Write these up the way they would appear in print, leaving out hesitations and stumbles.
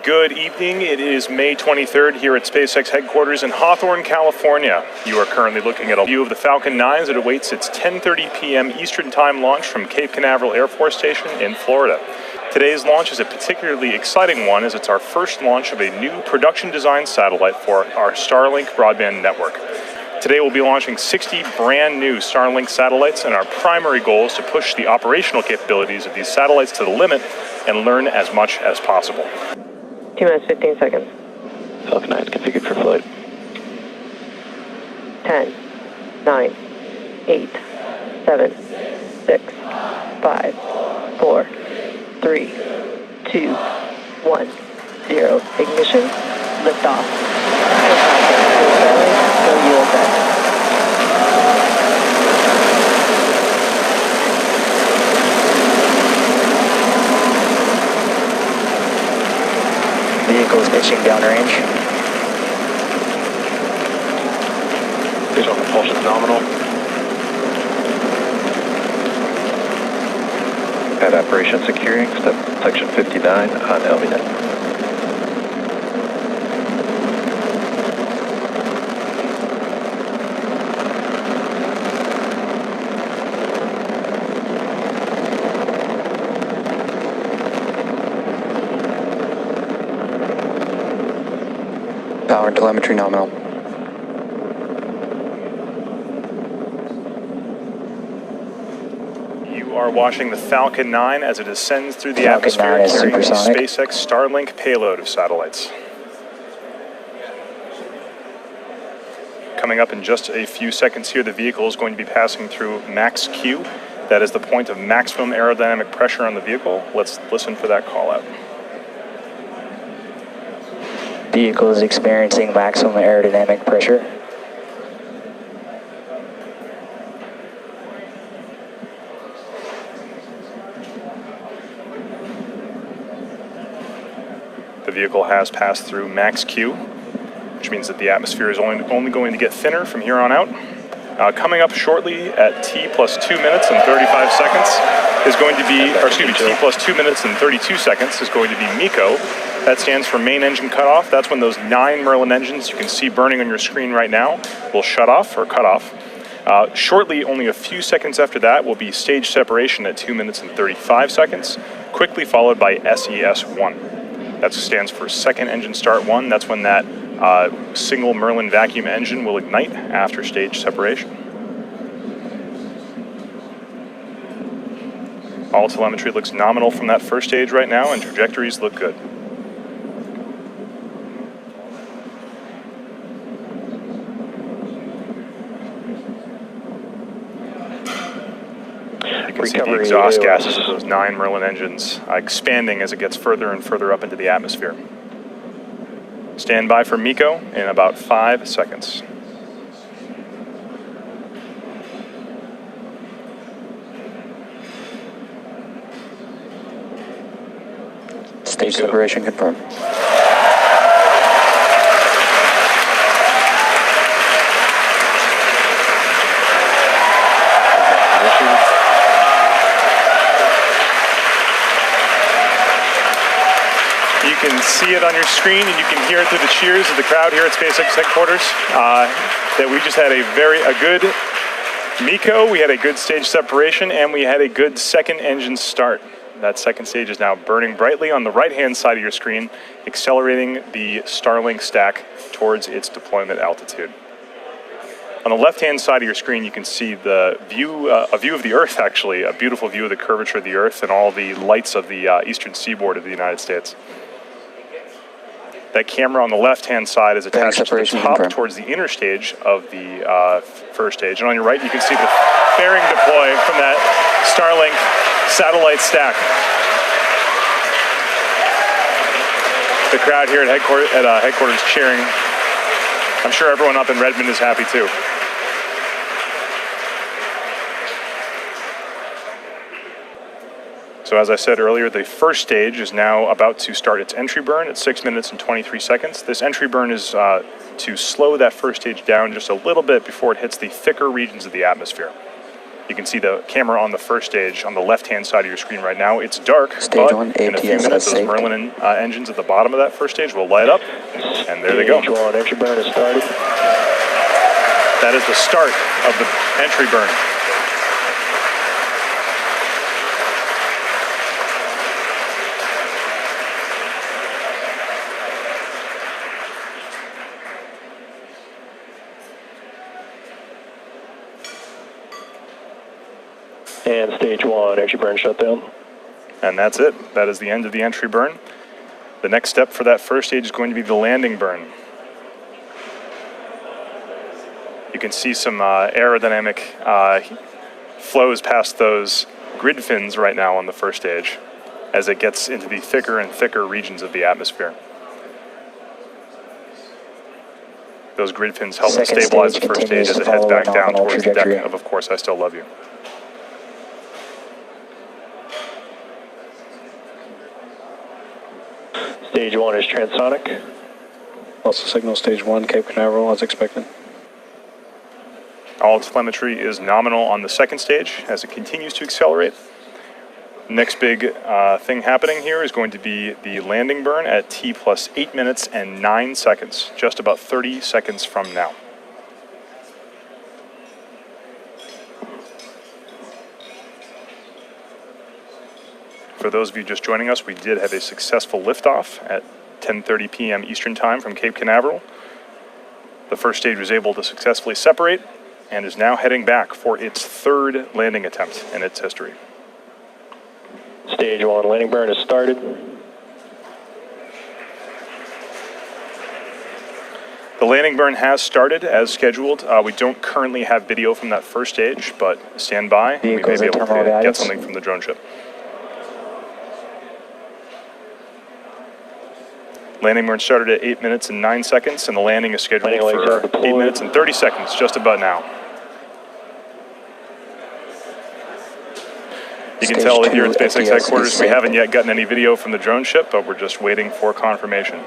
Good evening. It is May 23rd here at SpaceX headquarters in Hawthorne, California. You are currently looking at a view of the Falcon-9 as it awaits its 10:30 p.m. Eastern Time launch from Cape Canaveral Air Force Station in Florida. Today's launch is a particularly exciting one as it's our first launch of a new production-designed satellite for our Starlink broadband network. Today we'll be launching 60 brand new Starlink satellites, and our primary goal is to push the operational capabilities of these satellites to the limit and learn as much as possible. 2 minutes, 15 seconds. Falcon-9 configured for flight. 10, 9, 8, 7, 6, 5, 4, 3, 2, 1, 0. Ignition, liftoff. Go USA. Vehicles pitching downrange. Visual propulsion nominal. Pad operation securing, step section 59 on LVNet. Power and telemetry nominal. You are watching the Falcon-9 as it ascends through the atmosphere carrying the SpaceX Starlink payload of satellites. Coming up in just a few seconds here, the vehicle is going to be passing through Max Q. That is the point of maximum aerodynamic pressure on the vehicle. Let's listen for that call out. Vehicle is experiencing maximum aerodynamic pressure. The vehicle has passed through Max Q, which means that the atmosphere is only going to get thinner from here on out. Coming up shortly at T plus 2 minutes and 35 seconds is going to be, T plus 2 minutes and 32 seconds is going to be MECO. That stands for main engine cutoff. That's when those 9 Merlin engines you can see burning on your screen right now will shut off or cut off. Shortly, only a few seconds after that, will be stage separation at 2 minutes and 35 seconds, quickly followed by SES1. That stands for second engine start 1. That's when that single Merlin vacuum engine will ignite after stage separation. All telemetry looks nominal from that first stage right now, and trajectories look good. You can see the exhaust gases of those 9 Merlin engines expanding as it gets further and further up into the atmosphere. Stand by for MECO in about 5 seconds. Stage separation confirmed. You can see it on your screen, and you can hear it through the cheers of the crowd here at SpaceX headquarters, that we just had a good MECO, we had a good stage separation, and we had a good second engine start. That second stage is now burning brightly on the right-hand side of your screen, accelerating the Starlink stack towards its deployment altitude. On the left-hand side of your screen, you can see the view, a view of the Earth, actually, a beautiful view of the curvature of the Earth and all the lights of the eastern seaboard of the United States. That camera on the left-hand side is attached to the top towards the inner stage of the first stage. And on your right, you can see the fairing deploy from that Starlink satellite stack. The crowd here at headquarters cheering. I'm sure everyone up in Redmond is happy too. So as I said earlier, the first stage is now about to start its entry burn at 6 minutes and 23 seconds. This entry burn is to slow that first stage down just a little bit before it hits the thicker regions of the atmosphere. You can see the camera on the first stage on the left-hand side of your screen right now. It's dark, Stage but one, in a few ATS minutes, those safety. Merlin engines at the bottom of that first stage will light up, and there they go. Stage one, entry burn has started. That is the start of the entry burn. And stage one, entry burn shutdown. And that's it. That is the end of the entry burn. The next step for that first stage is going to be the landing burn. You can see some aerodynamic flows past those grid fins right now on the first stage as it gets into the thicker and thicker regions of the atmosphere. Those grid fins help to Second stabilize the stage first stage continues as to it heads follow back a down nominal towards the deck trajectory. of Course I Still Love You. Stage one is transonic. Also signal stage one, Cape Canaveral as expected. All telemetry is nominal on the second stage as it continues to accelerate. Next big thing happening here is going to be the landing burn at T plus 8 minutes and 9 seconds, just about 30 seconds from now. For those of you just joining us, we did have a successful liftoff at 10:30 p.m. Eastern Time from Cape Canaveral. The first stage was able to successfully separate and is now heading back for its third landing attempt in its history. Stage one, landing burn has started. The landing burn has started as scheduled. We don't currently have video from that first stage, but stand by. Vehicles we may at be able terminal to get guidance. something from the drone ship. Landing burn started at 8 minutes and 9 seconds, and the landing is scheduled Landing legs are for deployed. 8 minutes and 30 seconds, just about now. You can Stage tell that here two, at SpaceX ATS headquarters, is we safe. haven't yet gotten any video from the drone ship, but we're just waiting for confirmation.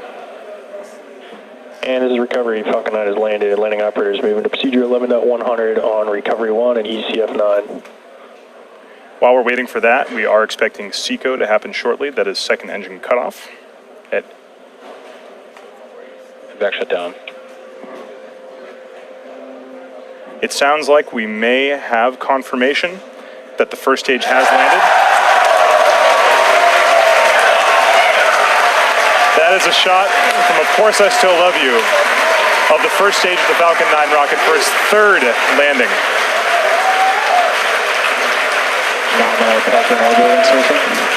And this is recovery. Falcon 9 has landed. Landing operators moving to procedure 11.100 on recovery 1 and ECF 9. While we're waiting for that, we are expecting SECO to happen shortly. That is second engine cutoff at Back shut down. It sounds like we may have confirmation that the first stage has landed. That is a shot from Of Course I Still Love You of the first stage of the Falcon-9 rocket for its third landing. Nominal propulsion module insertion.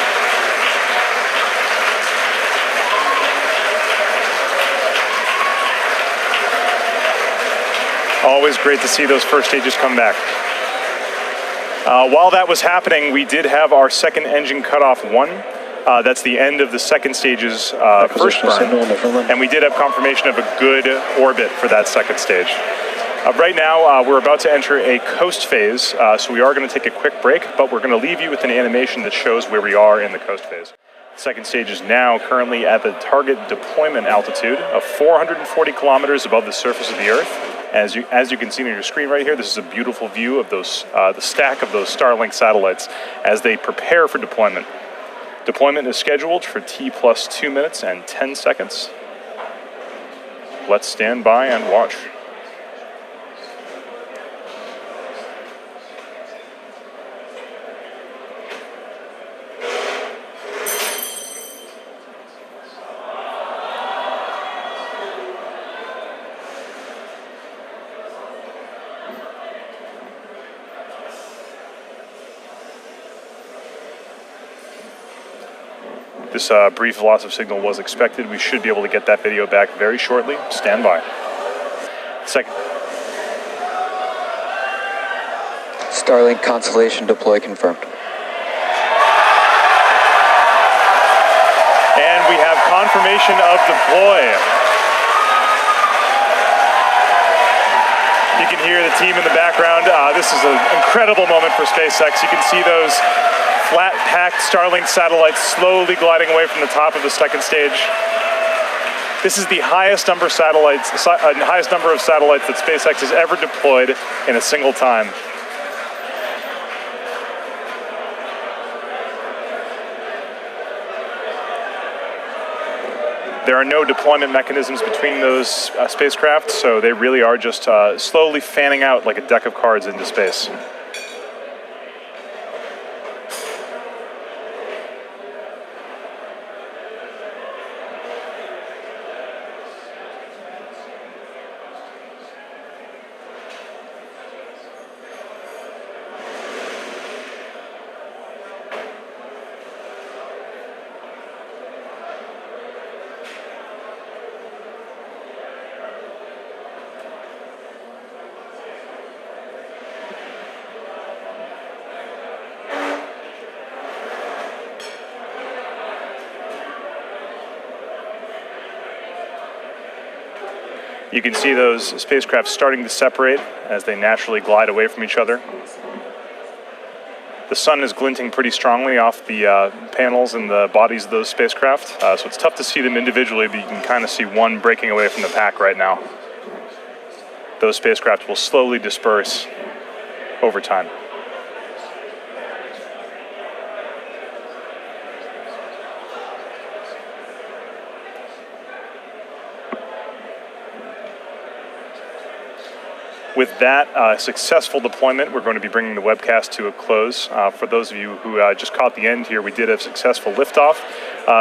Always great to see those first stages come back. While that was happening, we did have our second engine cutoff one. That's the end of the second stage's first burn. And we did have confirmation of a good orbit for that second stage. Right now, we're about to enter a coast phase, so we are going to take a quick break, but we're going to leave you with an animation that shows where we are in the coast phase. Second stage is now currently at the target deployment altitude of 440 kilometers above the surface of the Earth. As you can see on your screen right here, this is a beautiful view of those the stack of those Starlink satellites as they prepare for deployment. Deployment is scheduled for T plus 2 minutes and 10 seconds. Let's stand by and watch. This brief loss of signal was expected. We should be able to get that video back very shortly. Stand by. Second. Starlink constellation deploy confirmed. And we have confirmation of deploy. You can hear the team in the background. This is an incredible moment for SpaceX. You can see those flat-packed Starlink satellites slowly gliding away from the top of the second stage. This is the highest number of satellites that SpaceX has ever deployed in a single time. There are no deployment mechanisms between those spacecraft, so they really are just slowly fanning out like a deck of cards into space. You can see those spacecraft starting to separate as they naturally glide away from each other. The sun is glinting pretty strongly off the panels and the bodies of those spacecraft, so it's tough to see them individually, but you can kind of see one breaking away from the pack right now. Those spacecraft will slowly disperse over time. With that successful deployment, we're going to be bringing the webcast to a close. For those of you who just caught the end here, we did a successful liftoff,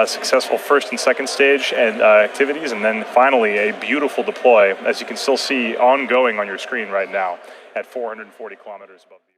successful first and second stage and activities, and then finally a beautiful deploy, as you can still see ongoing on your screen right now at 440 kilometers above the